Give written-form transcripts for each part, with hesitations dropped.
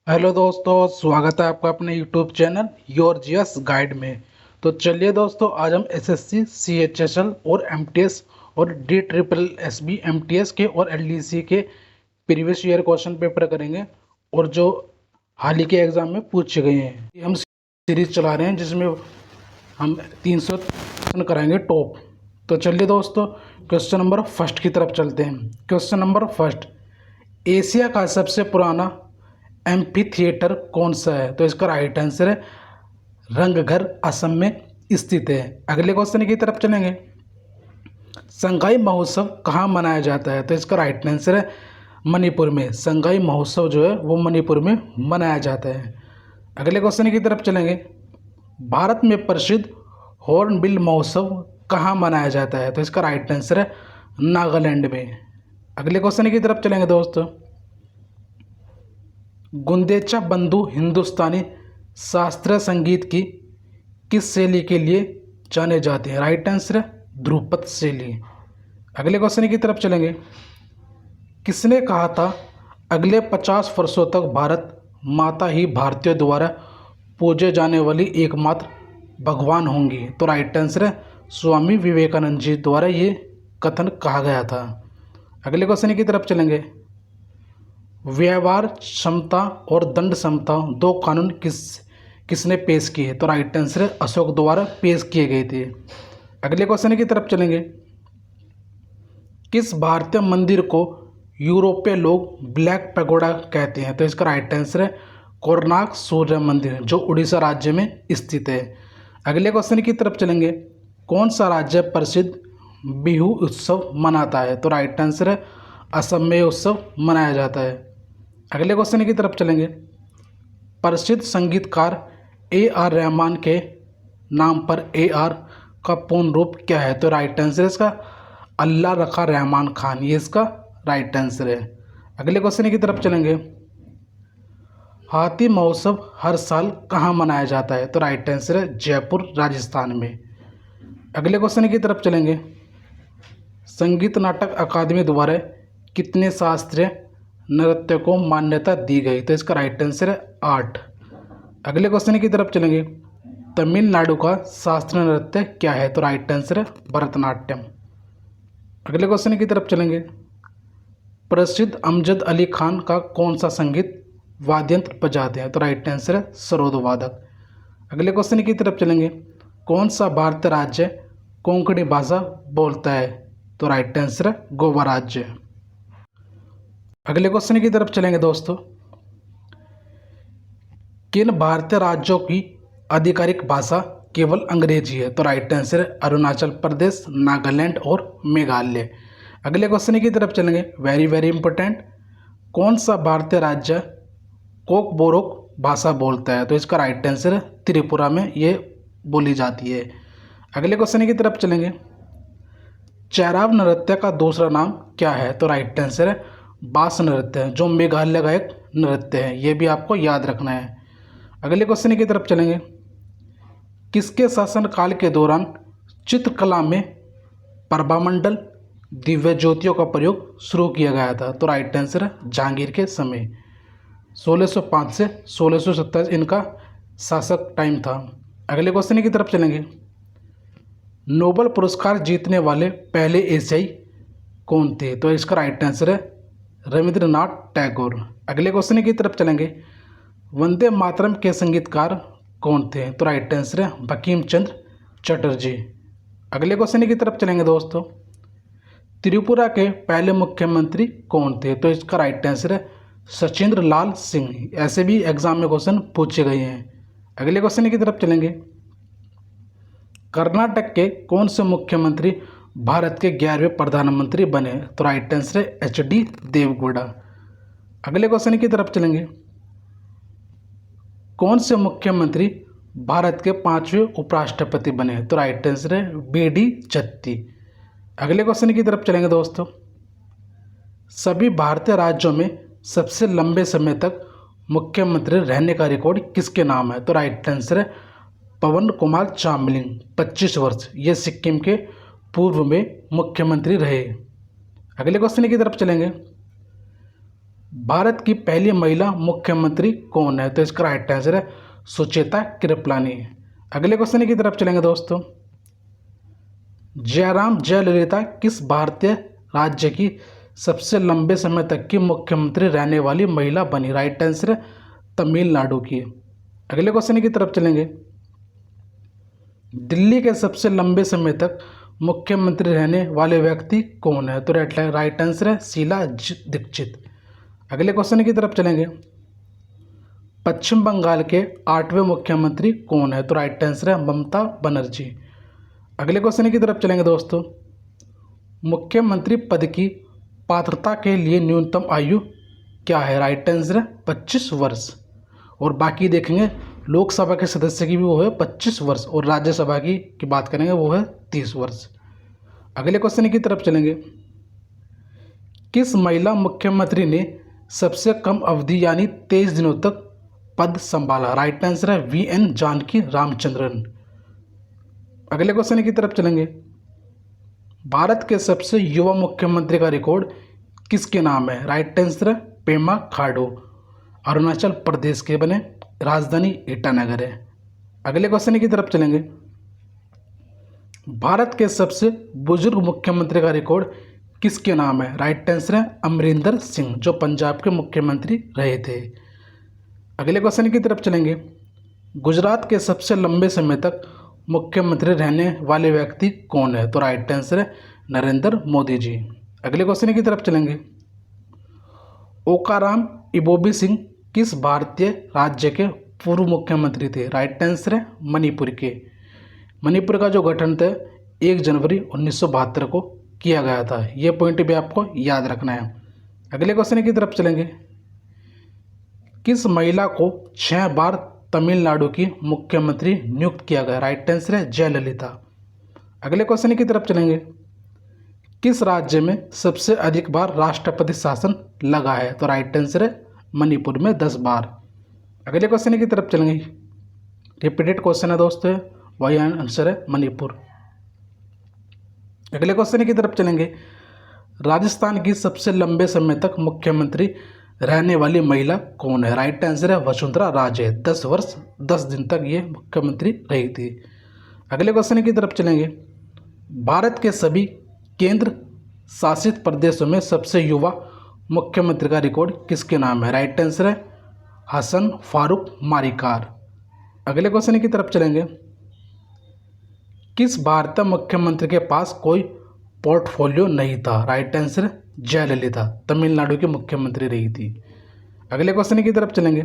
Hello दोस्तों, स्वागत है आपका अपने YouTube channel your GS guide में। तो चलिए दोस्तों, आज हम एसएससी सीएचएसएल और एमटीएस और डी ट्रिपल एसबी एमटीएस के और एलडीसी के प्रीवियस ईयर क्वेश्चन पेपर करेंगे और जो हाल ही के एग्जाम में पूछे गए हैं। ये हम सीरीज चला रहे हैं जिसमें हम 300 क्वेश्चन कराएंगे टॉप। तो चलिए दोस्तों, क्वेश्चन नंबर फर्स्ट की तरफ चलते हैं। क्वेश्चन नंबर फर्स्ट, एशिया का सबसे पुराना एम्फी थिएटर कौन सा है? तो इसका राइट आंसर है रंगघर, असम में स्थित है। अगले क्वेश्चन की तरफ चलेंगे। संगाई महोत्सव कहाँ मनाया जाता है? तो इसका राइट आंसर है मणिपुर में। संगाई महोत्सव जो है वो मणिपुर में मनाया जाता है। अगले क्वेश्चन की तरफ चलेंगे। भारत में प्रसिद्ध हॉर्नबिल महोत्सव कहाँ मनाया जाता है? तो इसका राइट आंसर है नागालैंड में। अगले क्वेश्चन की तरफ चलेंगे दोस्तों। गुंदेचा बंधु हिंदुस्तानी शास्त्रीय संगीत की किस शैली के लिए जाने जाते हैं? राइट आंसर है ध्रुपद शैली। अगले क्वेश्चन की तरफ चलेंगे। किसने कहा था अगले 50 वर्षों तक भारत माता ही भारतीयों द्वारा पूजे जाने वाली एकमात्र भगवान होंगी? तो राइट आंसर है स्वामी विवेकानंद जी द्वारा ये कथन कहा गया था। अगले क्वेश्चन की तरफ चलेंगे। व्यवहार क्षमता और दंड क्षमता दो कानून किसने पेश किए? तो राइट आंसर है अशोक द्वारा पेश किए गए थे। अगले क्वेश्चन की तरफ चलेंगे। किस भारतीय मंदिर को यूरोपीय लोग ब्लैक पैगोडा कहते हैं? तो इसका राइट आंसर है कोणार्क सूर्य मंदिर, जो उड़ीसा राज्य में स्थित है। अगले क्वेश्चन की तरफ चलेंगे। कौन सा राज्य प्रसिद्ध बिहू उत्सव मनाता है? तो राइट आंसर है असम में उत्सव मनाया जाता है। अगले क्वेश्चन की तरफ चलेंगे। प्रसिद्ध संगीतकार ए आर रहमान के नाम पर ए आर का पूर्ण रूप क्या है? तो राइट आंसर है इसका अल्लाह रखा रहमान खान, ये इसका राइट आंसर है। अगले क्वेश्चन की तरफ चलेंगे। हाथी महोत्सव हर साल कहाँ मनाया जाता है? तो राइट आंसर है जयपुर, राजस्थान में। अगले क्वेश्चन की तरफ चलेंगे। संगीत नाटक अकादमी द्वारा कितने शास्त्रीय नृत्य को मान्यता दी गई? तो इसका राइट आंसर है 8। अगले क्वेश्चन की तरफ चलेंगे। तमिलनाडु का शास्त्रीय नृत्य क्या है? तो राइट आंसर है भरतनाट्यम। अगले क्वेश्चन की तरफ चलेंगे। प्रसिद्ध अमजद अली खान का कौन सा संगीत वाद्यंत्र बजाते हैं? तो राइट आंसर है सरोद वादक। अगले क्वेश्चन की तरफ चलेंगे। कौन सा भारतीय राज्य कोंकणी भाषा बोलता है? तो राइट आंसर है गोवा राज्य। अगले क्वेश्चन की तरफ चलेंगे दोस्तों। किन भारतीय राज्यों की आधिकारिक भाषा केवल अंग्रेजी है? तो राइट आंसर है अरुणाचल प्रदेश, नागालैंड और मेघालय। अगले क्वेश्चन की तरफ चलेंगे। Very very important. कौन सा भारतीय राज्य कोकबोरोक भाषा बोलता है? तो इसका राइट आंसर है त्रिपुरा में ये बोली जाती है। अगले क्वेश्चन की तरफ चलेंगे। चैराव नृत्य का दूसरा नाम क्या है? तो राइट आंसर है बास नृत्य, जो मेघालय का एक नृत्य है, ये भी आपको याद रखना है। अगले क्वेश्चन की तरफ चलेंगे। किसके शासनकाल के दौरान चित्रकला में प्रभामंडल दिव्य ज्योतियों का प्रयोग शुरू किया गया था? तो राइट आंसर है जहांगीर के समय। 1605 से 1627 इनका शासक टाइम था। अगले क्वेश्चन की तरफ चलेंगे। नोबेल पुरस्कार जीतने वाले पहले एशियाई कौन थे? तो इसका राइट आंसर है रविंद्रनाथ टैगोर। अगले क्वेश्चन की तरफ चलेंगे। वंदे मातरम के संगीतकार कौन थे? तो राइट आंसर है बंकिम चंद्र चटर्जी। अगले क्वेश्चन की तरफ चलेंगे दोस्तों। त्रिपुरा के पहले मुख्यमंत्री कौन थे? तो इसका राइट आंसर है सचिंद्र लाल सिंह। ऐसे भी एग्जाम में क्वेश्चन पूछे गए हैं। अगले क्वेश्चन की तरफ चलेंगे। कर्नाटक के कौन से मुख्यमंत्री भारत के 11वें प्रधानमंत्री बने? तो राइट आंसर है एच.डी. देवगौड़ा। अगले क्वेश्चन की तरफ चलेंगे। कौन से मुख्यमंत्री भारत के 5वें उपराष्ट्रपति बने? तो राइट आंसर है बी.डी. जत्ती। अगले क्वेश्चन की तरफ चलेंगे दोस्तों। सभी भारतीय राज्यों में सबसे लंबे समय तक मुख्यमंत्री रहने का रिकॉर्ड किसके नाम है? तो राइट आंसर है पवन कुमार चामलिंग, 25 वर्ष ये सिक्किम के पूर्व में मुख्यमंत्री रहे। अगले क्वेश्चन की तरफ चलेंगे। भारत की पहली महिला मुख्यमंत्री कौन है? तो इसका राइट आंसर है सुचेता कृपलानी। अगले क्वेश्चन की तरफ चलेंगे दोस्तों। जयराम जयललिता किस भारतीय राज्य की सबसे लंबे समय तक की मुख्यमंत्री रहने वाली महिला बनी? राइट आंसर है तमिलनाडु की। अगले क्वेश्चन की तरफ चलेंगे। दिल्ली के सबसे लंबे समय तक मुख्यमंत्री रहने वाले व्यक्ति कौन है? तो राइट आंसर है शीला दीक्षित। अगले क्वेश्चन की तरफ चलेंगे। पश्चिम बंगाल के 8वें मुख्यमंत्री कौन है? तो राइट आंसर है ममता बनर्जी। अगले क्वेश्चन की तरफ चलेंगे दोस्तों। मुख्यमंत्री पद की पात्रता के लिए न्यूनतम आयु क्या है? राइट आंसर है 25 वर्ष। और बाकी देखेंगे लोकसभा के सदस्य की भी वो है 25 वर्ष, और राज्यसभा की बात करेंगे वो है 30 वर्ष। अगले क्वेश्चन की तरफ चलेंगे। किस महिला मुख्यमंत्री ने सबसे कम अवधि यानी 23 दिनों तक पद संभाला? राइट आंसर है वीएन जानकी रामचंद्रन। अगले क्वेश्चन की तरफ चलेंगे। भारत के सबसे युवा मुख्यमंत्री का रिकॉर्ड किसके नाम है? राइट आंसर है पेमा खांडू। अरुणाचल प्रदेश के बने, राजधानी ईटानगर है। अगले क्वेश्चन की तरफ चलेंगे। भारत के सबसे बुजुर्ग मुख्यमंत्री का रिकॉर्ड किसके नाम है? राइट आंसर है अमरिंदर सिंह, जो पंजाब के मुख्यमंत्री रहे थे। अगले क्वेश्चन की तरफ चलेंगे। गुजरात के सबसे लंबे समय तक मुख्यमंत्री रहने वाले व्यक्ति कौन है? तो राइट आंसर है नरेंद्र मोदी जी। अगले क्वेश्चन की तरफ चलेंगे। ओकाराम इबोबी सिंह किस भारतीय राज्य के पूर्व मुख्यमंत्री थे? राइट आंसर है मणिपुर के। मणिपुर का जो गठन था 1 जनवरी 1972 को किया गया था। ये पॉइंट भी आपको याद रखना है। अगले क्वेश्चन की तरफ चलेंगे। किस महिला को 6 बार तमिलनाडु की मुख्यमंत्री नियुक्त किया गया? राइट आंसर है जयललिता। अगले क्वेश्चन की तरफ चलेंगे। किस राज्य में सबसे अधिक बार राष्ट्रपति शासन लगा है? तो राइट आंसर है मणिपुर में 10 बार। अगले क्वेश्चन की तरफ चलेंगे। रिपीटेड क्वेश्चन है दोस्तों, वही आंसर है मणिपुर। अगले क्वेश्चन की तरफ चलेंगे। राजस्थान की सबसे लंबे समय तक मुख्यमंत्री रहने वाली महिला कौन है? राइट आंसर है वसुंधरा राजे। 10 वर्ष 10 दिन तक ये मुख्यमंत्री रही थी। अगले क्वेश्चन की तरफ चलेंगे। भारत के सभी केंद्र शासित प्रदेशों में सबसे युवा मुख्यमंत्री का रिकॉर्ड किसके नाम है? राइट आंसर है हसन फारूक मारिकार। अगले क्वेश्चन की तरफ चलेंगे। किस भारतीय मुख्यमंत्री के पास कोई पोर्टफोलियो नहीं था? राइट आंसर जयललिता, तमिलनाडु की मुख्यमंत्री रही थी। अगले क्वेश्चन की तरफ चलेंगे।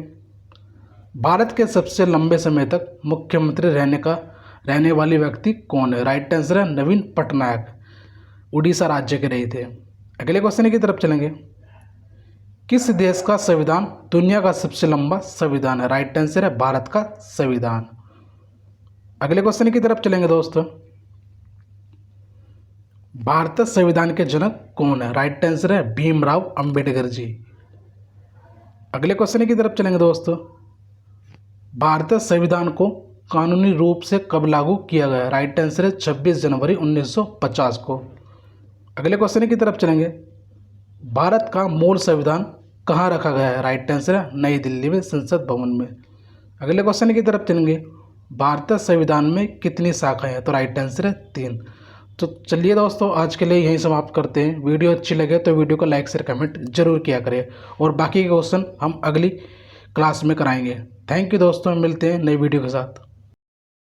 भारत के सबसे लंबे समय तक मुख्यमंत्री रहने वाले व्यक्ति कौन है? राइट आंसर है नवीन पटनायक, उड़ीसा राज्य के रहे थे। अगले क्वेश्चन की तरफ चलेंगे। किस देश का संविधान दुनिया का सबसे लंबा संविधान है? राइट आंसर है भारत का संविधान। अगले क्वेश्चन की तरफ चलेंगे दोस्तों। भारतीय संविधान के जनक कौन है? राइट आंसर है भीमराव अंबेडकर जी। अगले क्वेश्चन की तरफ चलेंगे दोस्तों। भारतीय संविधान को कानूनी रूप से कब लागू किया गया? राइट आंसर है 26 जनवरी 1950 को। अगले क्वेश्चन की तरफ चलेंगे। भारत का मूल संविधान कहाँ रखा गया है? राइट आंसर है नई दिल्ली में, संसद भवन में। अगले क्वेश्चन की तरफ चलेंगे। भारतीय संविधान में कितनी शाखाएं हैं? तो राइट आंसर है 3। तो चलिए दोस्तों, आज के लिए यहीं समाप्त करते हैं। वीडियो अच्छी लगे तो वीडियो को लाइक शेयर कमेंट जरूर किया करें, और बाकी के क्वेश्चन हम अगली क्लास में कराएंगे। थैंक यू दोस्तों, मिलते हैं नई वीडियो के साथ।